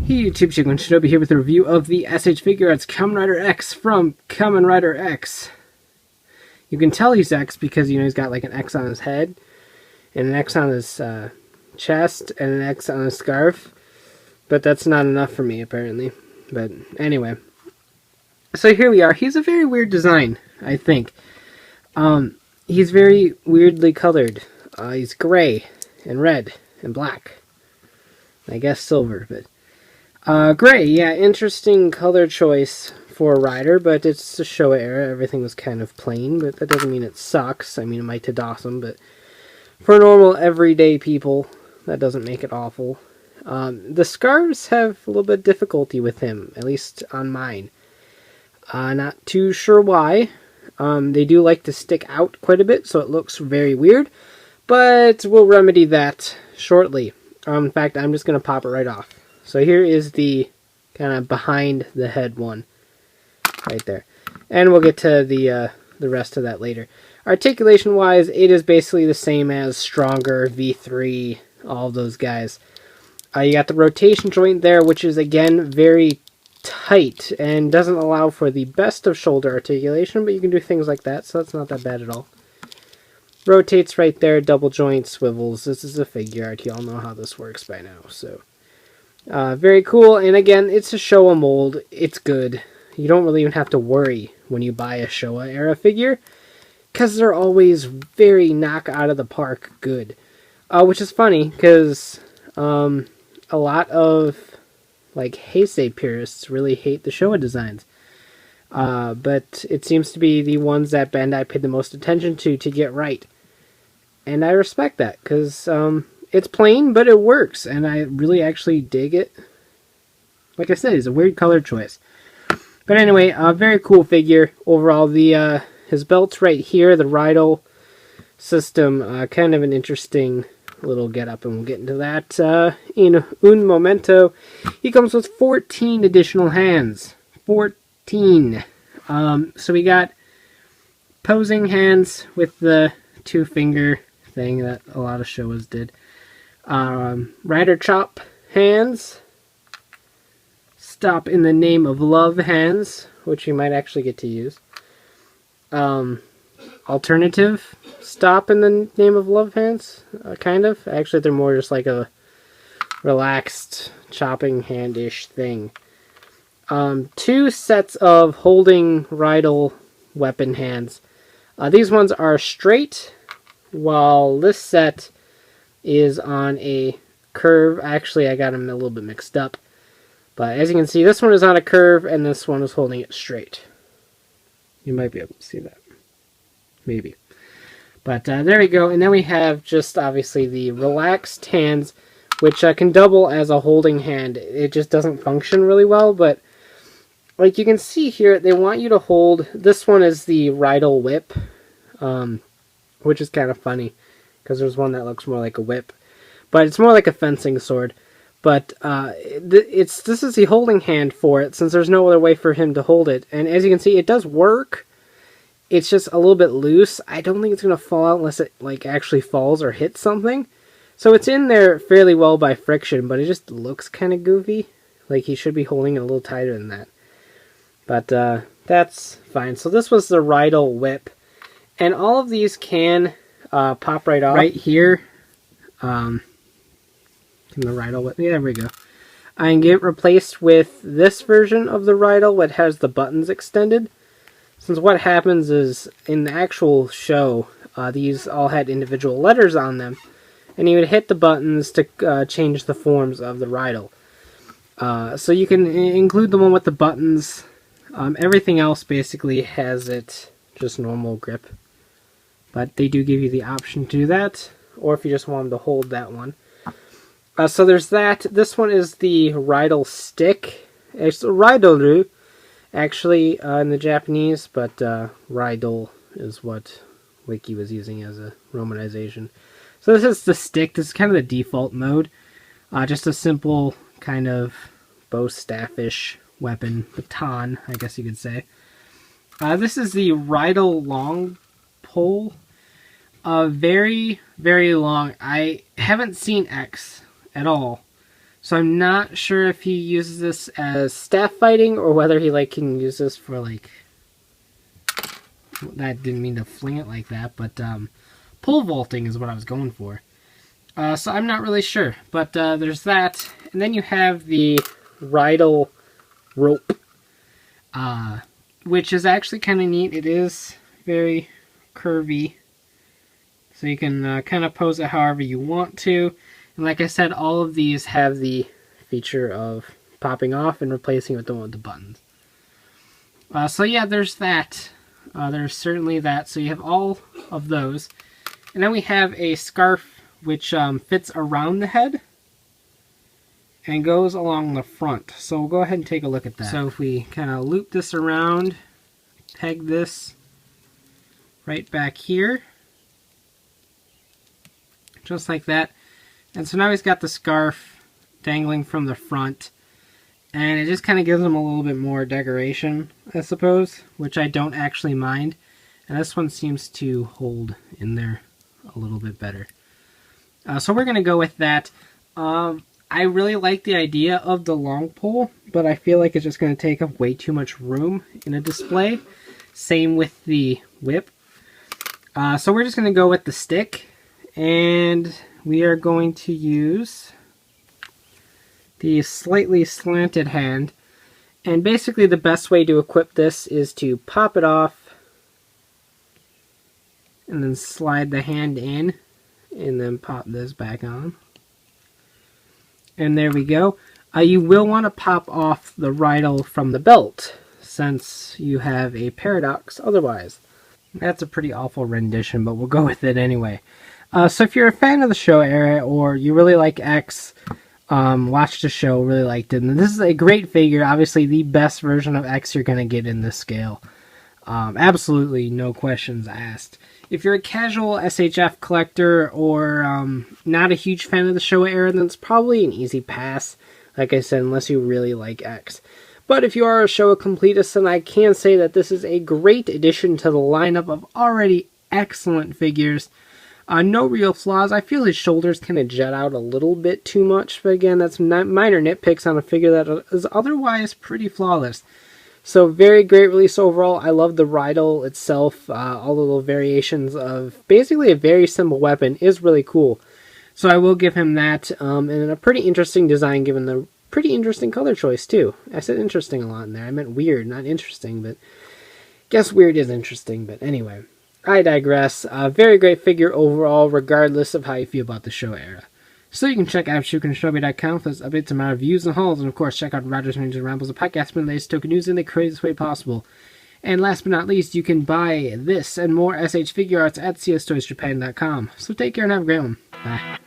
Hey YouTube, Shinobi here with a review of the S.H.Figuarts Kamen Rider X from Kamen Rider X. You can tell he's X because, you know, he's got like an X on his head, and an X on his chest, and an X on his scarf. But that's not enough for me, apparently. But anyway. So here we are. He's a very weird design, I think. He's very weirdly colored. He's gray, and red, and black. I guess silver, but... gray, yeah, interesting color choice for a rider, but it's the Showa era. Everything was kind of plain, but that doesn't mean it sucks. I mean, it might be awesome, but for normal, everyday people, that doesn't make it awful. The scarves have a little bit of difficulty with him, at least on mine. Not too sure why. They do like to stick out quite a bit, so it looks very weird, but we'll remedy that shortly. In fact, I'm just going to pop it right off. So here is the kind of behind the head one, right there. And we'll get to the rest of that later. Articulation-wise, it is basically the same as Stronger, V3, all of those guys. You got the rotation joint there, which is, again, very tight and doesn't allow for the best of shoulder articulation, but you can do things like that, so that's not that bad at all. Rotates right there, double joint, swivels. This is a Figuart. You all know how this works by now, so... very cool, and again, it's a Showa mold. It's good. You don't really even have to worry when you buy a Showa era figure, because they're always very knock out of the park good. Which is funny, because a lot of like Heisei purists really hate the Showa designs. But it seems to be the ones that Bandai paid the most attention to get right. And I respect that, because it's plain, but it works, and I really actually dig it. Like I said, it's a weird color choice. But anyway, a very cool figure. Overall, the his belt's right here, the Riedel system, kind of an interesting little getup, and we'll get into that in un momento. He comes with 14 additional hands. 14. So we got posing hands with the two-finger thing that a lot of Showas did. Rider chop hands, stop in the name of love hands, which you might actually get to use. Alternative stop in the name of love hands, kind of. Actually, they're more just like a relaxed chopping hand-ish thing. Two sets of holding Riedel weapon hands. These ones are straight, while this set is on a curve. Actually, I got them a little bit mixed up. But as you can see, this one is on a curve, and this one is holding it straight. You might be able to see that. Maybe. But there we go. And then we have just, obviously, the relaxed hands, which can double as a holding hand. It just doesn't function really well, but like you can see here, they want you to hold... This one is the Riedel Whip, which is kind of funny, because there's one that looks more like a whip. But it's more like a fencing sword. But this is the holding hand for it, since there's no other way for him to hold it. And as you can see, it does work. It's just a little bit loose. I don't think it's going to fall out unless it like actually falls or hits something. So it's in there fairly well by friction, but it just looks kind of goofy. Like he should be holding it a little tighter than that. But that's fine. So this was the Riedel Whip. And all of these can... pop right off right here. Can the Riedel Whip? Yeah, there we go. I can get replaced with this version of the Riedel, what has the buttons extended. Since what happens is in the actual show, these all had individual letters on them, and you would hit the buttons to change the forms of the Riedel. So you can include the one with the buttons. Everything else basically has it just normal grip. But they do give you the option to do that, or if you just want them to hold that one. So there's that. This one is the Ridol Stick. It's Ridol Rope, actually, in the Japanese, but Riedel is what Wiki was using as a romanization. So this is the stick. This is kind of the default mode. Just a simple kind of bow staffish weapon, baton, I guess you could say. This is the Riedel Longpole. Very, very long. I haven't seen X at all, So I'm not sure if he uses this as staff fighting or whether he like can use this for like, that didn't mean to fling it like that, but pole vaulting is what I was going for. So I'm not really sure, but there's that. And then you have the Ridol Rope, which is actually kind of neat. It is very curvy, so you can kind of pose it however you want to. And like I said, all of these have the feature of popping off and replacing it with the one with the buttons. So yeah, there's that. There's certainly that. So you have all of those. And then we have a scarf which fits around the head and goes along the front. So we'll go ahead and take a look at that. So if we kind of loop this around, peg this right back here, just like that. And so now he's got the scarf dangling from the front, and it just kind of gives him a little bit more decoration, I suppose, which I don't actually mind. And this one seems to hold in there a little bit better. So we're going to go with that. I really like the idea of the Longpole, but I feel like it's just going to take up way too much room in a display. Same with the whip. So we're just going to go with the stick, and we are going to use the slightly slanted hand. And basically the best way to equip this is to pop it off and then slide the hand in and then pop this back on. And there we go. You will want to pop off the Ridol from the belt, since you have a paradox otherwise. That's a pretty awful rendition, but we'll go with it anyway. So if you're a fan of the Showa era, or you really like X, watched the show, really liked it, and this is a great figure, obviously the best version of X you're going to get in this scale. Absolutely no questions asked. If you're a casual SHF collector or not a huge fan of the Showa era, then it's probably an easy pass, like I said, unless you really like X. But if you are a Showa completist, then I can say that this is a great addition to the lineup of already excellent figures. No real flaws. I feel his shoulders kind of jet out a little bit too much, but again, that's minor nitpicks on a figure that is otherwise pretty flawless. So very great release overall. I love the Ridol itself. All the little variations of basically a very simple weapon is really cool. So I will give him that, and a pretty interesting design given the pretty interesting color choice too. I said interesting a lot in there. I meant weird, not interesting, but guess weird is interesting. But anyway, I digress. Very great figure overall, regardless of how you feel about the Showa era. So you can check out ShowaBay.com for updates on my reviews and hauls, and of course check out Rogers Rangers and Rambles, a podcast with the latest token news in the craziest way possible. And last but not least, you can buy this and more S.H.Figuarts at cstoysjapan.com. So take care and have a great one. Bye.